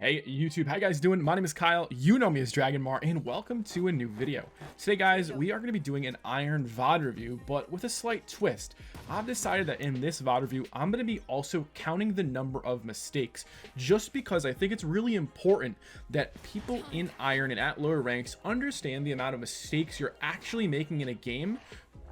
Hey YouTube, how you guys doing? My name is Kyle, you know me as Dragonmar, and welcome to a new video. Today guys, we are going to be doing an Iron VOD review, but with a slight twist. I've decided that in this VOD review, I'm going to be also counting the number of mistakes, just because I think it's really important that people in Iron and at lower ranks understand the amount of mistakes you're actually making in a game,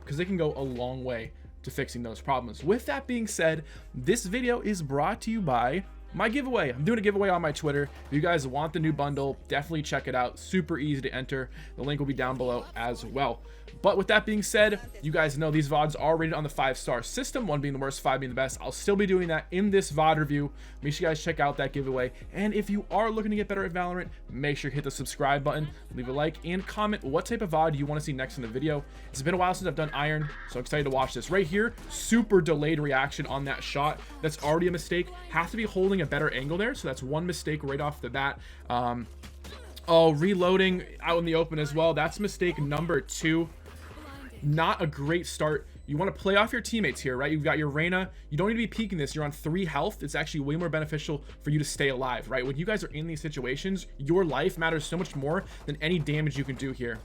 because they can go a long way to fixing those problems. With that being said, this video is brought to you by my giveaway. I'm doing a giveaway on my Twitter. If you guys want the new bundle, definitely check it out. Super easy to enter. The link will be down below as well. But with that being said, you guys know these VODs are rated on the 5-star system, 1 being the worst, 5 being the best. I'll still be doing that in this VOD review. Make sure you guys check out that giveaway. And if you are looking to get better at Valorant, make sure you hit the subscribe button, leave a like, and comment what type of VOD you want to see next in the video. It's been a while since I've done Iron, so I'm excited to watch this. Right here, super delayed reaction on that shot. That's already a mistake. Have to be holding a better angle there, so that's one mistake right off the bat. Oh, reloading out in the open as well. That's mistake number 2. Not a great start. You want to play off your teammates here, right? You've got your Reyna. You don't need to be peeking this. You're on 3 health. It's actually way more beneficial for you to stay alive, right? When you guys are in these situations, your life matters so much more than any damage you can do here.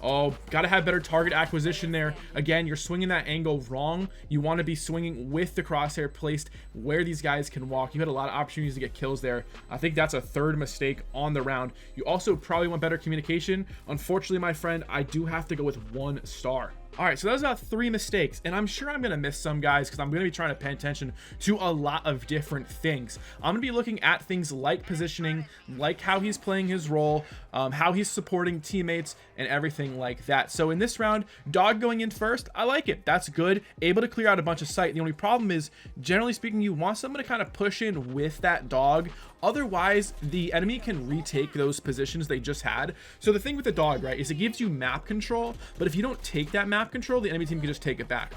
Oh, gotta have better target acquisition there. Again, you're swinging that angle wrong. You want to be swinging with the crosshair placed where these guys can walk. You had a lot of opportunities to get kills there. I think that's a 3rd mistake on the round. You also probably want better communication. Unfortunately, my friend, I do have to go with 1 star. All right, so that was about 3 mistakes, and I'm sure I'm going to miss some guys because I'm going to be trying to pay attention to a lot of different things. I'm going to be looking at things like positioning, like how he's playing his role, how he's supporting teammates, and everything like that. So in this round, Dog going in first, I like it. That's good. Able to clear out a bunch of sight. The only problem is, generally speaking, you want someone to kind of push in with that Dog. Otherwise, the enemy can retake those positions they just had. So the thing with the Dog, right, is it gives you map control, but if you don't take that map control, the enemy team can just take it back.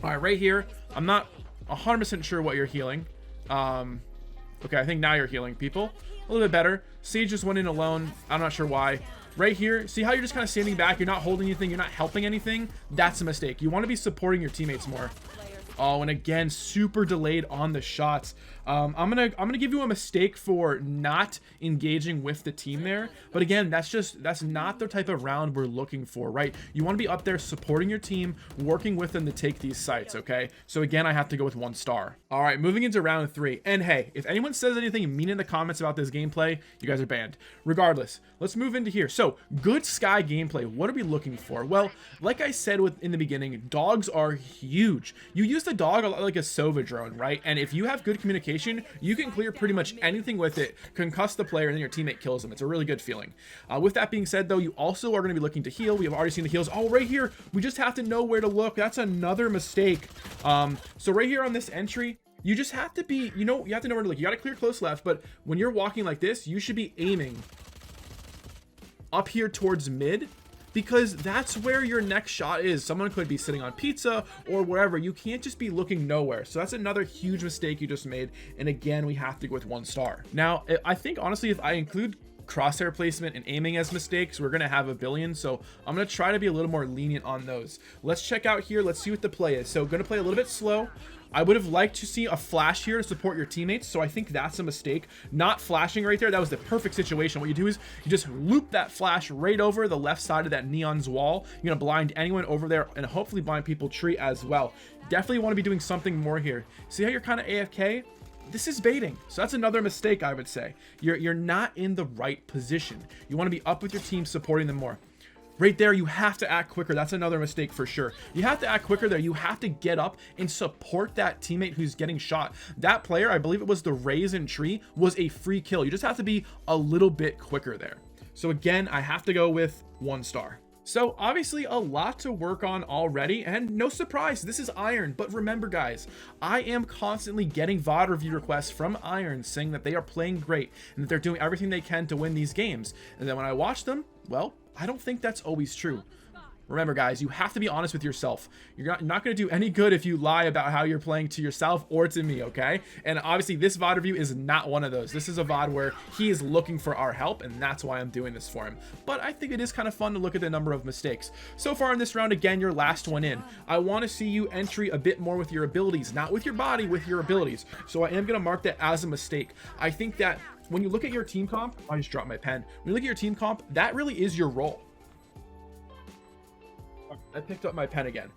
All right, right here, I'm not 100% sure what you're healing. Okay, I think now you're healing people a little bit better. Sage just went in alone. I'm not sure why. Right here, see how you're just kind of standing back, you're not holding anything, you're not helping anything. That's a mistake. You want to be supporting your teammates more. Oh, and again, super delayed on the shots. I'm gonna give you a mistake for not engaging with the team there, but again, that's not the type of round we're looking for, right? You want to be up there supporting your team, working with them to take these sites. Okay, so again, I have to go with 1 star. All right, moving into round 3, and hey, if anyone says anything mean in the comments about this gameplay, you guys are banned. Regardless, let's move into here. So good Skye gameplay. What are we looking for? Well, like I said in the beginning, dogs are huge. You use the Dog a lot like a Sova drone, right? And if you have good communication, you can clear pretty much anything with it, concuss the player, and then your teammate kills them. It's a really good feeling. With that being said, though, you also are going to be looking to heal. We have already seen the heals. Oh, right here, we just have to know where to look. That's another mistake. So right here on this entry, you just have to be, you have to know where to look. You got to clear close left, but when you're walking like this, you should be aiming up here towards mid, because that's where your next shot is. Someone could be sitting on pizza or wherever. You can't just be looking nowhere. So that's another huge mistake you just made. And again, we have to go with 1 star. Now, I think honestly, if I include crosshair placement and aiming as mistakes, we're gonna have a billion. So I'm gonna try to be a little more lenient on those. Let's check out here. Let's see what the play is. So gonna play a little bit slow. I would have liked to see a flash here to support your teammates, so I think that's a mistake. Not flashing right there, that was the perfect situation. What you do is you just loop that flash right over the left side of that Neon's wall. You're gonna blind anyone over there and hopefully blind people tree as well. Definitely want to be doing something more here. See how you're kind of AFK? This is baiting, so that's another mistake. I would say you're not in the right position. You want to be up with your team, supporting them more. Right there, you have to act quicker. That's another mistake for sure. You have to act quicker there. You have to get up and support that teammate who's getting shot. That player, I believe it was the Raisin Tree, was a free kill. You just have to be a little bit quicker there. So again, I have to go with 1 star. So obviously a lot to work on already, and no surprise, this is Iron. But remember guys, I am constantly getting VOD review requests from Iron saying that they are playing great and that they're doing everything they can to win these games. And then when I watch them, well, I don't think that's always true. Remember guys, you have to be honest with yourself. You're not going to do any good if you lie about how you're playing to yourself or to me, okay? And obviously this VOD review is not one of those. This is a VOD where he is looking for our help, and that's why I'm doing this for him. But I think it is kind of fun to look at the number of mistakes. So far in this round, again, your last one in. I want to see you entry a bit more with your abilities, not with your body, with your abilities. So I am going to mark that as a mistake. I think that when you look at your team comp, I just dropped my pen. When you look at your team comp, that really is your role. I picked up my pen again.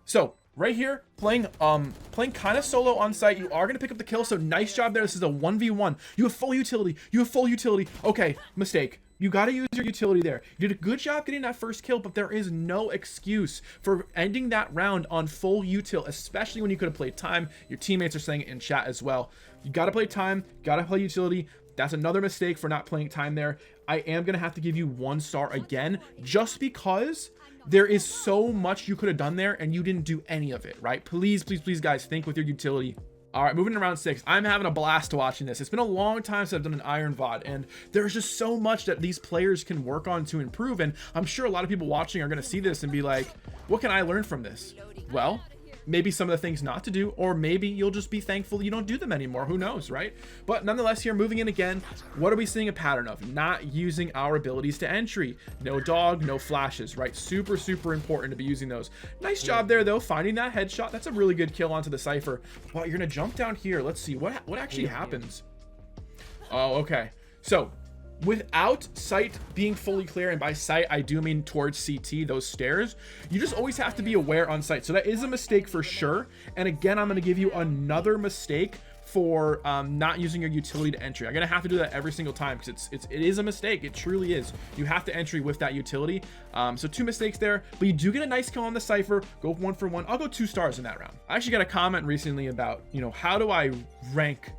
So right here, playing kind of solo on site, you are going to pick up the kill. So nice job there. This is a 1v1. You have full utility. You have full utility. Okay, mistake. You got to use your utility there. You did a good job getting that first kill, but there is no excuse for ending that round on full util, especially when you could have played time. Your teammates are saying it in chat as well. You got to play time, got to play utility. That's another mistake for not playing time there. I am going to have to give you 1 star again, just because there is so much you could have done there and you didn't do any of it, right? Please, please, please, guys, think with your utility. All right, moving to round 6. I'm having a blast watching this. It's been a long time since I've done an Iron VOD, and there's just so much that these players can work on to improve. And I'm sure a lot of people watching are going to see this and be like, what can I learn from this? Well, maybe some of the things not to do, or maybe you'll just be thankful you don't do them anymore. Who knows, right? But nonetheless, here, moving in again, what are we seeing a pattern of? Not using our abilities to entry. No dog, no flashes, right? Super, super important to be using those. Nice job there, though, finding that headshot. That's a really good kill onto the Cypher. Well, you're gonna jump down here. Let's see what actually happens. Oh, okay. So without sight being fully clear, and by sight I do mean towards CT, those stairs, you just always have to be aware on sight. So that is a mistake for sure. And again, I'm going to give you another mistake for not using your utility to entry. I'm going to have to do that every single time because it is a mistake. It truly is. You have to entry with that utility. So 2 mistakes there, but you do get a nice kill on the Cypher. Go 1 for 1. I'll go 2 stars in that round. I actually got a comment recently about, you know, how do I rank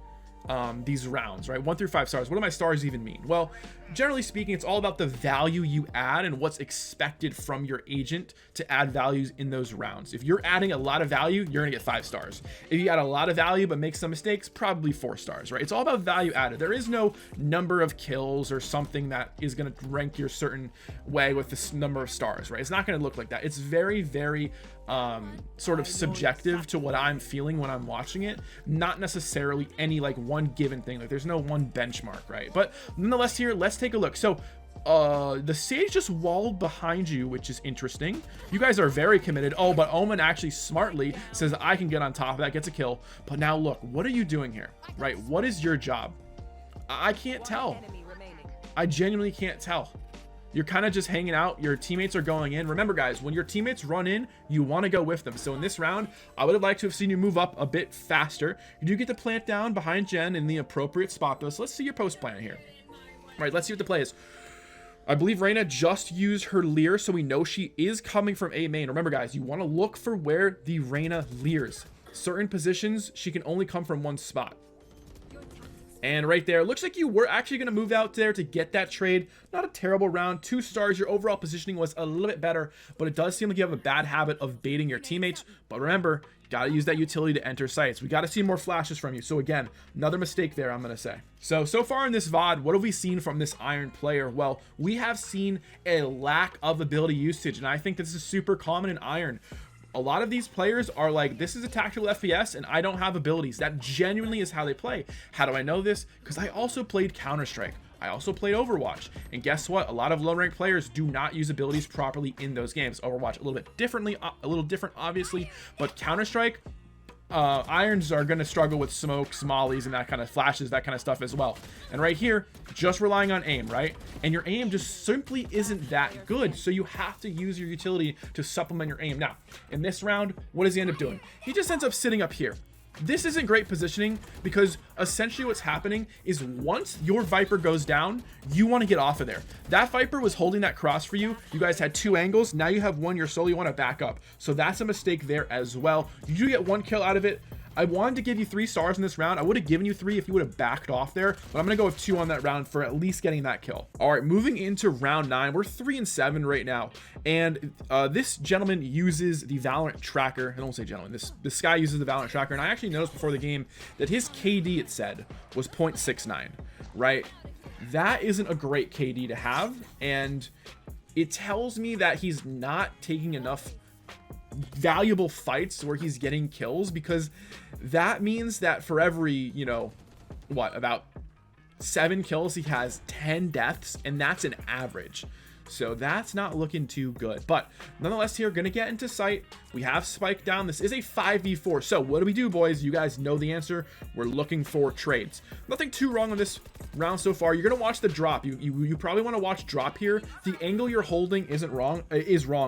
these rounds, right? 1 through 5 stars. What do my stars even mean? Well, generally speaking, it's all about the value you add and what's expected from your agent to add values in those rounds. If you're adding a lot of value, you're gonna get 5 stars. If you add a lot of value but make some mistakes, probably 4 stars, right? It's all about value added. There is no number of kills or something that is gonna rank your certain way with this number of stars, right? It's not gonna look like that. It's very, very sort of subjective to what I'm feeling when I'm watching it, not necessarily any like one given thing. Like there's no one benchmark, right? But nonetheless, here, let's take a look. So the Sage just walled behind you, which is interesting. You guys are very committed. Oh, but Omen actually smartly says I can get on top of that, gets a kill. But now look, what are you doing here, right? What is your job? I can't tell. I genuinely can't tell. You're kind of just hanging out. Your teammates are going in. Remember, guys, when your teammates run in, you want to go with them. So in this round, I would have liked to have seen you move up a bit faster. You do get to plant down behind Jen in the appropriate spot, though. So let's see your post plant here. All right, let's see what the play is. I believe Reyna just used her leer, so we know she is coming from A main. Remember, guys, you want to look for where the Reyna leers. Certain positions, she can only come from one spot. And right there, looks like you were actually going to move out there to get that trade. Not a terrible round. 2 stars. Your overall positioning was a little bit better, but it does seem like you have a bad habit of baiting your teammates. But remember, got to use that utility to enter sites. We got to see more flashes from you. So again, another mistake there, I'm going to say. So far in this VOD, what have we seen from this Iron player? Well, we have seen a lack of ability usage, and I think this is super common in Iron. A lot of these players are like, this is a tactical FPS and I don't have abilities. That genuinely is how they play. How do I know this? Because I also played Counter-Strike. I also played Overwatch. And guess what? A lot of low rank players do not use abilities properly in those games. Overwatch a little bit differently, a little different, obviously, but Counter-Strike, Irons are going to struggle with smokes, mollies, and that kind of flashes, that kind of stuff as well. And right here, just relying on aim, right? And your aim just simply isn't that good. So you have to use your utility to supplement your aim. Now, in this round, what does he end up doing? He just ends up sitting up here. This isn't great positioning because essentially what's happening is once your Viper goes down, you want to get off of there. That Viper was holding that cross for you. You guys had 2 angles. Now you have 1, you're solo, you want to back up. So that's a mistake there as well. You do get 1 kill out of it. I wanted to give you 3 stars in this round. I would have given you 3 if you would have backed off there, but I'm going to go with 2 on that round for at least getting that kill. All right, moving into round 9. We're 3-7 right now. And this gentleman uses the Valorant tracker. I don't say gentleman. This guy uses the Valorant tracker. And I actually noticed before the game that his KD, it said, was 0.69, right? That isn't a great KD to have. And it tells me that he's not taking enough valuable fights where he's getting kills, because that means that for every, you know, what, about 7 kills, he has 10 deaths, and that's an average. So that's not looking too good. But nonetheless, here, gonna get into sight. We have Spike down. This is a 5v4. So what do we do, boys? You guys know the answer. We're looking for trades. Nothing too wrong with this round so far. You're gonna watch the drop. You probably want to watch drop here. The angle you're holding is wrong.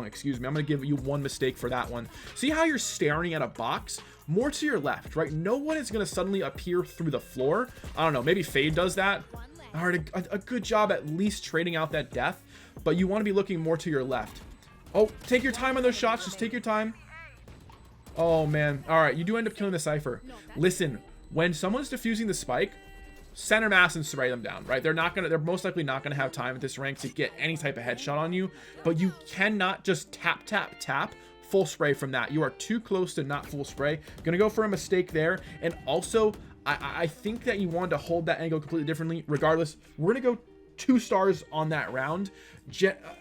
Excuse me. I'm gonna give you one mistake for that one. See how you're staring at a box? More to your left, right? No one is gonna suddenly appear through the floor. I don't know. Maybe Fade does that. All right, a good job at least trading out that death, but you want to be looking more to your left. Oh, take your time on those shots. Just take your time. Oh man. All right, you do end up killing the Cypher. Listen, when someone's defusing the spike, center mass and spray them down, right? They're most likely not gonna have time at this rank to get any type of headshot on you, but you cannot just tap full spray from that. You are too close to not full spray. Gonna go for a mistake there. And also I think that you wanted to hold that angle completely differently. Regardless, we're gonna go 2 stars on that round.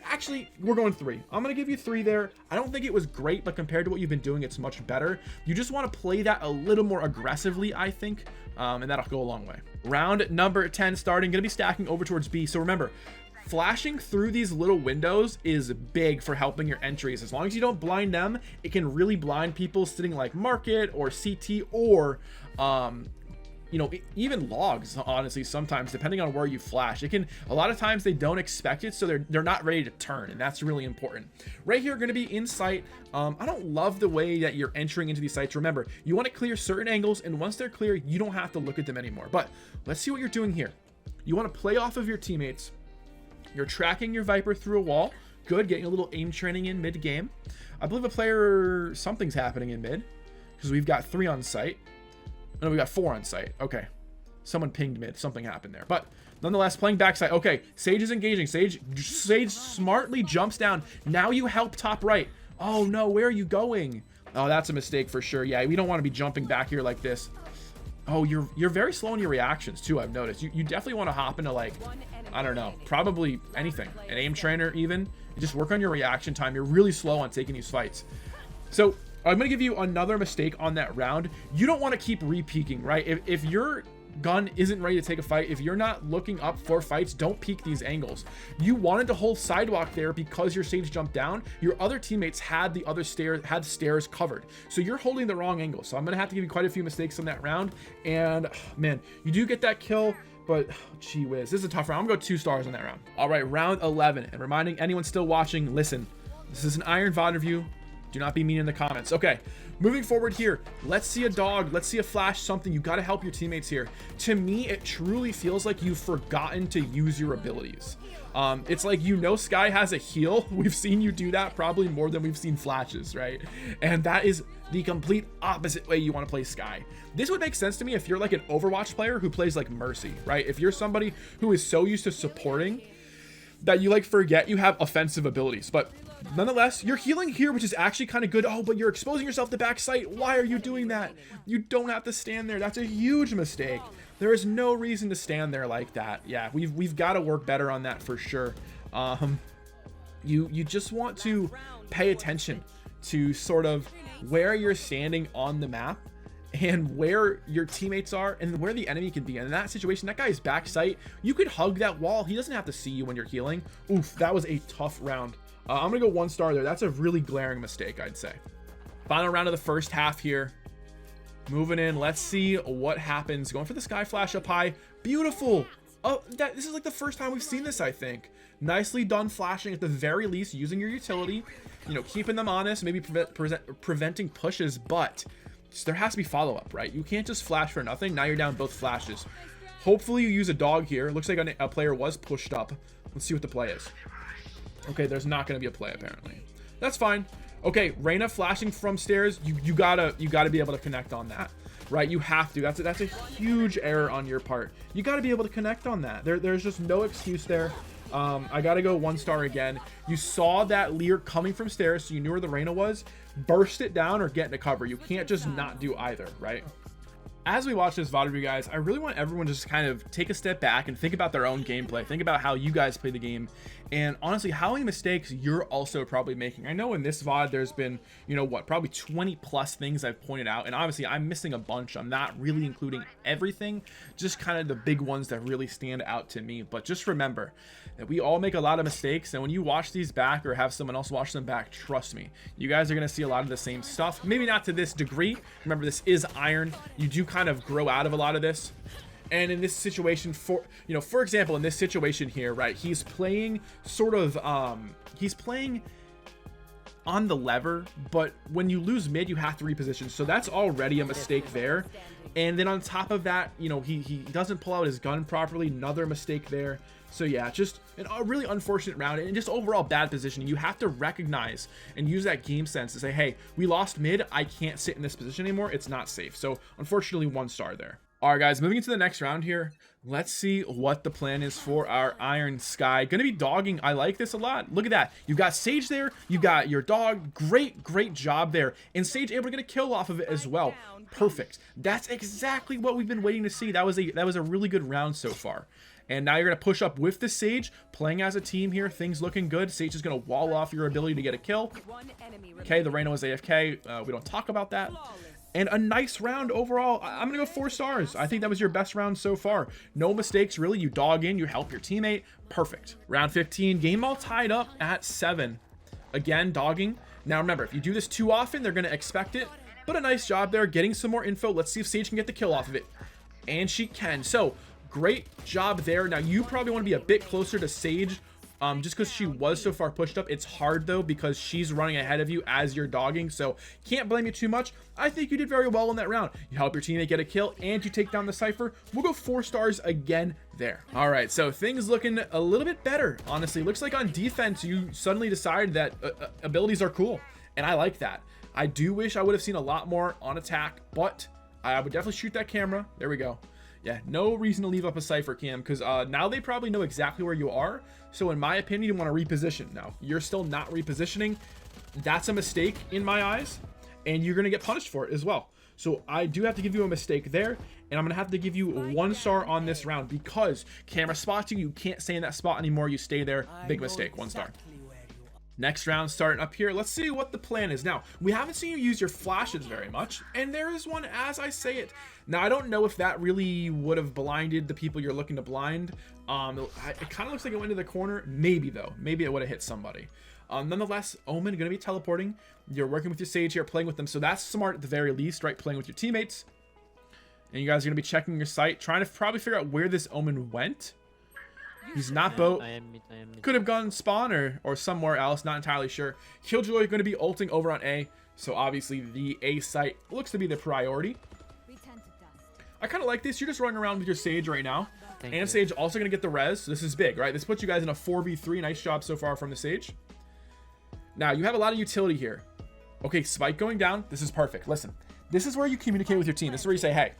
Actually, we're going 3. I'm gonna give you 3 there. I don't think it was great, but compared to what you've been doing, it's much better. You just want to play that a little more aggressively, I think, and that'll go a long way. Round number 10 starting. Gonna be stacking over towards B. So remember, flashing through these little windows is big for helping your entries. As long as you don't blind them, it can really blind people sitting like Market or CT or you know, even logs, honestly, sometimes, depending on where you flash. It can, a lot of times they don't expect it, so they're not ready to turn, and that's really important. Right here, going to be in sight. I don't love the way that you're entering into these sites. Remember, you want to clear certain angles, and once they're clear, you don't have to look at them anymore. But let's see what you're doing here. You want to play off of your teammates. You're tracking your Viper through a wall. Good, getting a little aim training in mid-game. I believe a player, something's happening in mid, because we've got 3 on site. No, we got 4 on site. Okay. Someone pinged mid. Something happened there. But nonetheless, playing backside. Okay. Sage is engaging. Sage smartly jumps down. Now you help top right. Oh, no. Where are you going? Oh, that's a mistake for sure. Yeah, we don't want to be jumping back here like this. Oh, you're very slow in your reactions, too, I've noticed. You definitely want to hop into, like, I don't know, probably anything. An aim trainer, even. You just work on your reaction time. You're really slow on taking these fights. So I'm going to give you another mistake on that round. You don't want to keep re-peeking, right? If your gun isn't ready to take a fight, if you're not looking up for fights, don't peek these angles. You wanted to hold sidewalk there because your Sage jumped down. Your other teammates had the other stairs covered. So you're holding the wrong angle. So I'm going to have to give you quite a few mistakes on that round. And man, you do get that kill, but gee whiz, this is a tough round. I'm going to go 2 stars on that round. All right, round 11. And reminding anyone still watching, listen, this is an Iron VOD review. Do not be mean in the comments. Okay, moving forward here. Let's see a dog. Let's see a flash, something. You got to help your teammates here. To me, it truly feels like you've forgotten to use your abilities. It's like, you know, Skye has a heal. We've seen you do that probably more than we've seen flashes, right? And that is the complete opposite way you want to play Skye. This would make sense to me if you're like an Overwatch player who plays like Mercy, right? If you're somebody who is so used to supporting that you like forget you have offensive abilities. But nonetheless, you're healing here, which is actually kind of good. Oh, but you're exposing yourself to back sight. Why are you doing that? You don't have to stand there. That's a huge mistake. There is no reason to stand there like that. Yeah, we've got to work better on that for sure. You just want to pay attention to sort of where you're standing on the map and where your teammates are and where the enemy can be. And in that situation, that guy's back sight. You could hug that wall. He doesn't have to see you when you're healing. Oof, that was a tough round. I'm gonna go 1 star there. That's a really glaring mistake, I'd say. Final round of the first half here. Moving in, let's see what happens. Going for the Skye flash up high. Beautiful. Oh, this is like the first time we've seen this, I think. Nicely done flashing, at the very least, using your utility. You know, keeping them honest, maybe preventing pushes, but there has to be follow-up, right? You can't just flash for nothing. Now you're down both flashes. Hopefully you use a dog here. Looks like a player was pushed up. Let's see what the play is. Okay, there's not going to be a play, apparently. That's fine. Okay, Reyna flashing from stairs. You gotta be able to connect on that, right? You have to. That's a huge error on your part. You got to be able to connect on that. There's just no excuse there. I got to go 1 star again. You saw that Lear coming from stairs, so you knew where the Reyna was. Burst it down or get into cover. You can't just not do either, right? As we watch this VOD review, guys, I really want everyone to just kind of take a step back and think about their own gameplay. Think about how you guys play the game, and honestly, how many mistakes you're also probably making. I know in this VOD, there's been, you know what, probably 20 plus things I've pointed out, and obviously I'm missing a bunch. I'm not really including everything, just kind of the big ones that really stand out to me. But just remember that we all make a lot of mistakes, and when you watch these back or have someone else watch them back, trust me, you guys are going to see a lot of the same stuff. Maybe not to this degree. Remember, this is Iron. You do kind of grow out of a lot of this. And in this situation, for example, in this situation here, right, he's playing sort of, he's playing on the lever, but when you lose mid, you have to reposition. So that's already a mistake there. And then on top of that, you know, he doesn't pull out his gun properly, another mistake there. So yeah, just a really unfortunate round and just overall bad positioning. You have to recognize and use that game sense to say, hey, we lost mid, I can't sit in this position anymore, it's not safe. So unfortunately, 1 star there. All right, guys, moving into the next round here. Let's see what the plan is for our Iron Skye. Gonna be dogging. I like this a lot. Look at that. You got Sage there. You got your dog. Great job there. And Sage able to get a kill off of it as well. Perfect. That's exactly what we've been waiting to see. That was a really good round so far. And now you're going to push up with the Sage, playing as a team here. Things looking good. Sage is going to wall off your ability to get a kill. Okay, the Reyna was AFK. We don't talk about that. And a nice round overall. I'm going to go 4 stars. I think that was your best round so far. No mistakes, really. You dog in, you help your teammate. Perfect. Round 15, game all tied up at 7. Again, dogging. Now remember, if you do this too often, they're going to expect it. But a nice job there, getting some more info. Let's see if Sage can get the kill off of it. And she can. So, great job there. Now, you probably want to be a bit closer to Sage. Just because she was so far pushed up. It's hard though because she's running ahead of you as you're dogging, so can't blame you too much. I think you did very well in that round. You help your teammate get a kill and you take down the Cypher. We'll go 4 stars again there. All right, so things looking a little bit better, honestly. Looks like on defense you suddenly decided that abilities are cool, and I like that. I do wish I would have seen a lot more on attack, but I would definitely shoot that camera. There we go. Yeah, no reason to leave up a Cypher cam because now they probably know exactly where you are. So in my opinion, you want to reposition. Now, you're still not repositioning. That's a mistake in my eyes, and you're going to get punished for it as well. So I do have to give you a mistake there, and I'm going to have to give you 1 star on this round because camera spots you. You can't stay in that spot anymore. You stay there. Big mistake. 1 star. Next round starting up here. Let's see what the plan is. Now, we haven't seen you use your flashes very much, and there is one as I say it. Now, I don't know if that really would have blinded the people you're looking to blind. It kind of looks like it went into the corner. Maybe, though. Maybe it would have hit somebody. Nonetheless, Omen going to be teleporting. You're working with your Sage here, playing with them, so that's smart at the very least, right? Playing with your teammates. And you guys are going to be checking your site, trying to probably figure out where this Omen went. He's not boat. I am mid. Could have gone spawn or somewhere else. Not entirely sure. Killjoy going to be ulting over on A. So obviously the A site looks to be the priority. I kind of like this. You're just running around with your Sage right now. And Sage also going to get the res. So this is big, right? This puts you guys in a 4v3. Nice job so far from the Sage. Now you have a lot of utility here. Okay, Spike going down. This is perfect. Listen, this is where you communicate with your team. This is where you say, hey,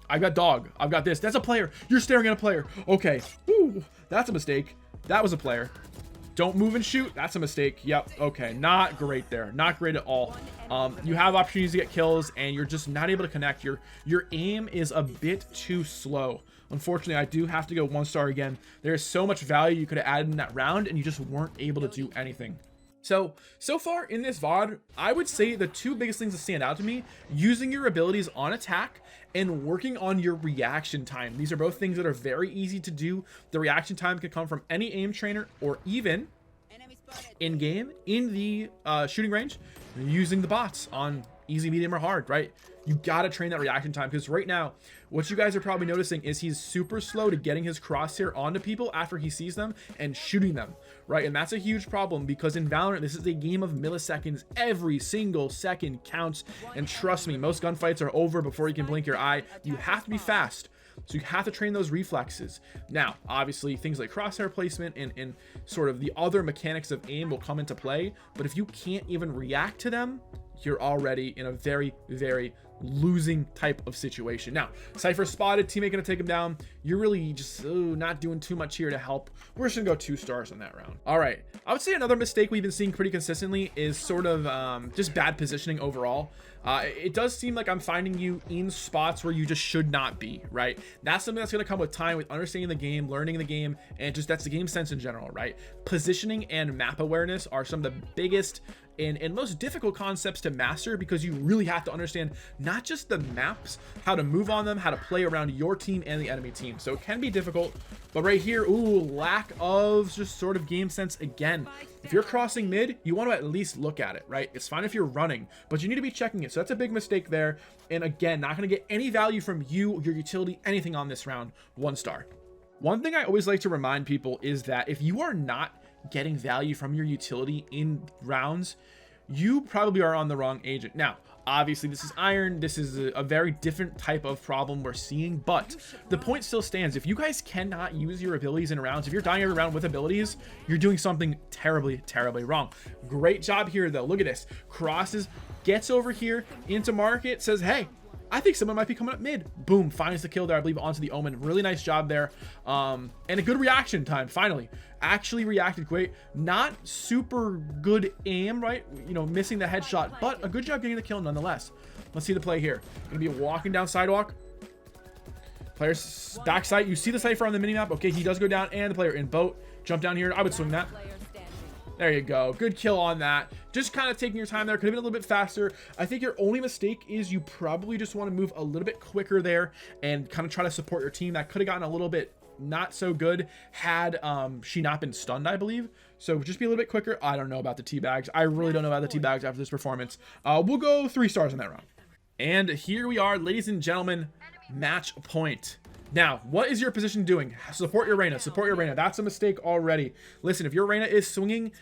I've got dog. I've got this. That's a player. You're staring at a player. Okay. Ooh, that's a mistake. That was a player. Don't move and shoot. That's a mistake. Yep. Okay. Not great there. Not great at all. You have opportunities to get kills and you're just not able to connect. Your aim is a bit too slow. Unfortunately, I do have to go 1 star again. There's so much value you could have added in that round and you just weren't able to do anything. So far in this VOD, I would say the 2 biggest things that stand out to me, using your abilities on attack and working on your reaction time. These are both things that are very easy to do. The reaction time can come from any aim trainer or even in game, in the shooting range, using the bots on easy, medium, or hard, right? You gotta train that reaction time because right now, what you guys are probably noticing is he's super slow to getting his crosshair onto people after he sees them and shooting them, right? And that's a huge problem because in Valorant, this is a game of milliseconds. Every single second counts. And trust me, most gunfights are over before you can blink your eye. You have to be fast. So you have to train those reflexes. Now, obviously, things like crosshair placement and sort of the other mechanics of aim will come into play. But if you can't even react to them, you're already in a very, very losing type of situation. Now, Cypher spotted, teammate gonna take him down. You're really just not doing too much here to help. We're just gonna go 2 stars on that round. All right, I would say another mistake we've been seeing pretty consistently is sort of just bad positioning overall. It does seem like I'm finding you in spots where you just should not be, right? That's something that's going to come with time, with understanding the game, learning the game, and just that's the game sense in general, right? Positioning and map awareness are some of the biggest and most difficult concepts to master because you really have to understand not just the maps, how to move on them, how to play around your team and the enemy team. So it can be difficult, But right here, ooh, lack of just sort of game sense again. If you're crossing mid, you want to at least look at it, right? It's fine if you're running, but you need to be checking it. So that's a big mistake there. And again, not going to get any value from you, your utility, anything on this round. 1 star. One thing I always like to remind people is that if you are not getting value from your utility in rounds, you probably are on the wrong agent. Now, obviously this is Iron, this is a very different type of problem we're seeing, but the point still stands. If you guys cannot use your abilities in rounds, if you're dying every round with abilities, you're doing something terribly wrong. Great job here though. Look at this, crosses, gets over here into market, says, hey, I think someone might be coming up mid. Boom, finds the kill there, I believe, onto the Omen. Really nice job there. And a good reaction time, finally. Actually reacted great. Not super good aim, right? You know, missing the headshot, but a good job getting the kill nonetheless. Let's see the play here. Gonna be walking down sidewalk. Player's backside. You see the Cypher on the minimap. Okay, he does go down, and the player in boat. Jump down here. I would swing that. There you go. Good kill on that. Just kind of taking your time there. Could have been a little bit faster. I think your only mistake is you probably just want to move a little bit quicker there and kind of try to support your team. That could have gotten a little bit not so good had she not been stunned, I believe. So just be a little bit quicker. I don't know about the teabags. I really don't know about the teabags after this performance. We'll go 3 stars on that round. And here we are, ladies and gentlemen, match point. Now, what is your position doing? Support your Reyna. Support your Reyna. That's a mistake already. Listen, if your Reyna is swinging,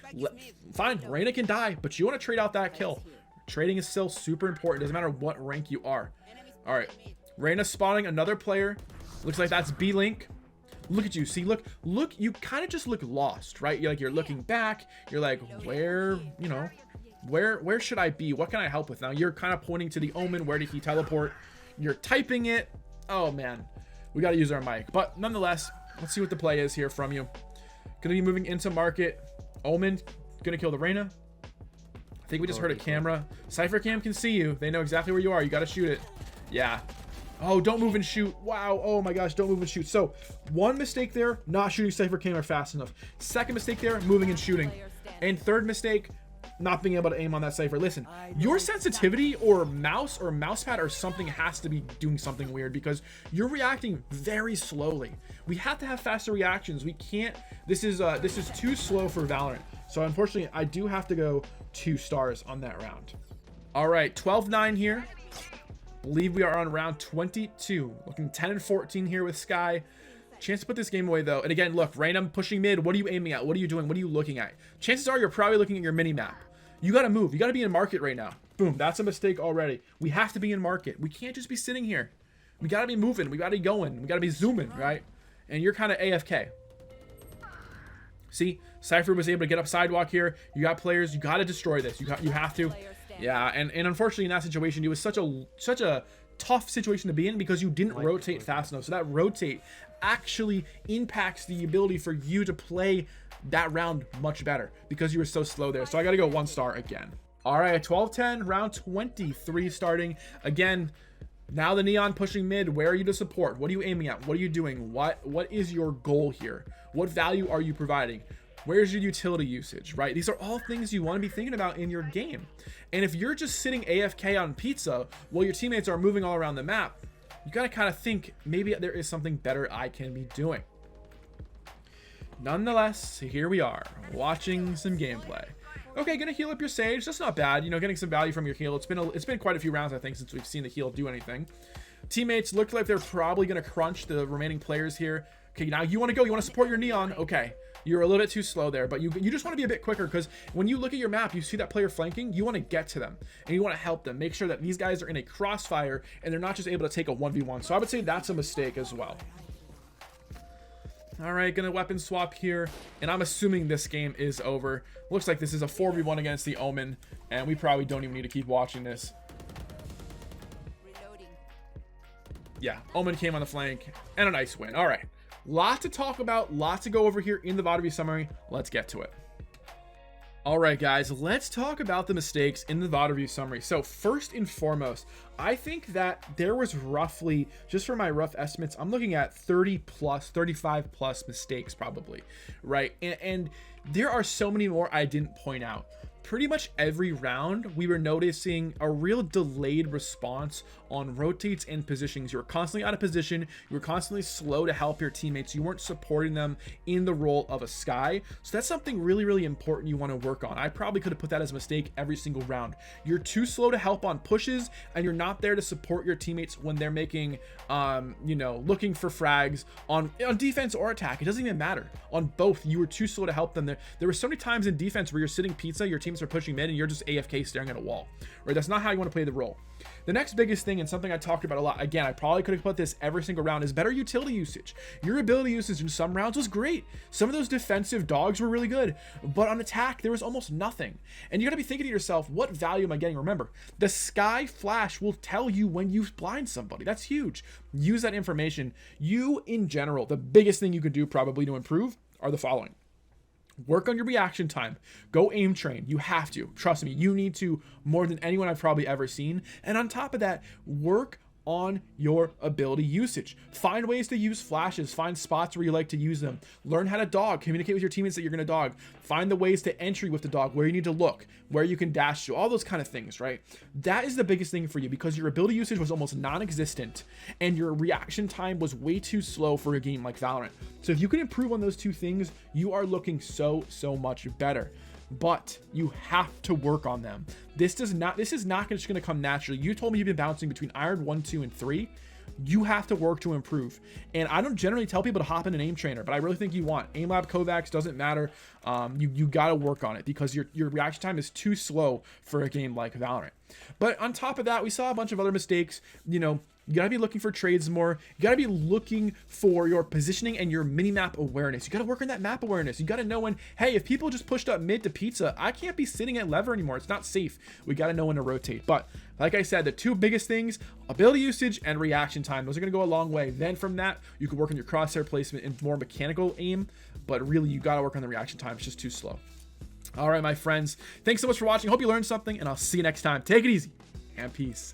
fine. Reyna can die, but you want to trade out that kill. Trading is still super important. Doesn't matter what rank you are. All right. Reyna spawning another player. Looks like that's B-Link. Look at you. See, look. You kind of just look lost, right? You're looking back. You're like, where, you know, where should I be? What can I help with? Now, you're kind of pointing to the Omen. Where did he teleport? You're typing it. Oh, man. We got to use our mic, but nonetheless, let's see what the play is here from you. Gonna be moving into market. Omen gonna kill the Reyna. I think we just heard a camera. Cypher cam can see you. They know exactly where you are. You got to shoot it. Yeah. Oh, don't move and shoot. Wow. Oh my gosh, don't move and shoot. So 1 mistake there, not shooting Cypher camera fast enough. 2nd mistake there, moving and shooting. And 3rd mistake, not being able to aim on that Cypher. Listen, your sensitivity or mousepad or something has to be doing something weird because you're reacting very slowly. We have to have faster reactions. We can't. This is too slow for Valorant. So unfortunately, I do have to go 2 stars on that round. All right, 12-9 here. Believe we are on round 22. Looking 10-14 here with Skye. Chance to put this game away though. And again, look, random pushing mid. What are you aiming at? What are you doing? What are you looking at? Chances are you're probably looking at your mini map. You got to move. You got to be in market right now. Boom. That's a mistake already. We have to be in market. We can't just be sitting here. We got to be moving. We got to be going. We got to be zooming, right? And you're kind of AFK. See, Cypher was able to get up sidewalk here. You got players. You got to destroy this. You have to. Yeah. And unfortunately in that situation, it was such a tough situation to be in because you didn't rotate fast enough. So that rotate actually impacts the ability for you to play that round much better because you were so slow there. So I got to go 1 star again. All right, 12-10, round 23 starting. Again, now the Neon pushing mid. Where are you to support? What are you aiming at? What are you doing? What is your goal here? What value are you providing? Where's your utility usage, right? These are all things you want to be thinking about in your game. And if you're just sitting AFK on pizza while your teammates are moving all around the map, you got to kind of think maybe there is something better I can be doing. Nonetheless, here we are watching some gameplay. Okay, gonna heal up your Sage. That's not bad. You know, getting some value from your heal. It's been quite a few rounds, I think, since we've seen the heal do anything. Teammates looked like they're probably gonna crunch the remaining players here. Okay, now you want to go. You want to support your Neon. Okay, you're a little bit too slow there, but you just want to be a bit quicker because when you look at your map, you see that player flanking. You want to get to them and you want to help them. Make sure that these guys are in a crossfire and they're not just able to take a 1v1. So I would say that's a mistake as well. All right, gonna weapon swap here, and I'm assuming this game is over. Looks like this is a 4v1 against the Omen, and we probably don't even need to keep watching this. Yeah, Omen came on the flank, and a nice win. All right, lot to talk about, lot to go over here in the VOD review summary. Let's get to it. All right, guys, let's talk about the mistakes in the VOD review summary. So first and foremost, I think that there was roughly, just for my rough estimates, I'm looking at 35 plus mistakes probably, right? And there are so many more I didn't point out. pretty much every round we were noticing a real delayed response on rotates and positionings. You were constantly out of position, you were constantly slow to help your teammates, you weren't supporting them in the role of a Skye. So that's something really important you want to work on. I probably could have put that as a mistake every single round. You're too slow to help on pushes, and you're not there to support your teammates when they're making you know, looking for frags on defense or attack. It doesn't even matter. On both, you were too slow to help them. There were so many times in defense where you're sitting pizza, your teams are pushing mid, and you're just AFK staring at a wall. Right? That's not how you want to play the role. The next biggest thing, and something I talked about a lot, again, I probably could have put this every single round, is better utility usage. Your ability usage in some rounds was great. Some of those defensive dogs were really good, but on attack, there was almost nothing. And you got to be thinking to yourself, what value am I getting? Remember, the Skye flash will tell you when you blind somebody. That's huge. Use that information. You, in general, the biggest thing you could do probably to improve are the following. Work on your reaction time. Go aim train. You have to. Trust me, you need to more than anyone I've probably ever seen. And on top of that, work on your ability usage. Find ways to use flashes. Find spots where you like to use them. Learn how to dog. Communicate with your teammates that you're going to dog. Find the ways to entry with the dog, where you need to look, where you can dash to, all those kind of things, right? That is the biggest thing for you, because your ability usage was almost non-existent and your reaction time was way too slow for a game like Valorant. So if you can improve on those two things, you are looking so much better. But you have to work on them. This is not just going to come naturally. You told me you've been bouncing between Iron 1, 2, and 3. You have to work to improve. And I don't generally tell people to hop in an aim trainer, but I really think you want. Aim lab, Kovacs, doesn't matter. You got to work on it, because your reaction time is too slow for a game like Valorant. But on top of that, we saw a bunch of other mistakes. You know, you gotta be looking for trades more. You gotta be looking for your positioning and your mini-map awareness. You gotta work on that map awareness. You gotta know when, hey, if people just pushed up mid to pizza, I can't be sitting at lever anymore. It's not safe. We gotta know when to rotate. But like I said, the two biggest things, ability usage and reaction time, those are gonna go a long way. Then from that, you can work on your crosshair placement and more mechanical aim, but really you gotta work on the reaction time. It's just too slow. All right, my friends, thanks so much for watching. Hope you learned something, and I'll see you next time. Take it easy and peace.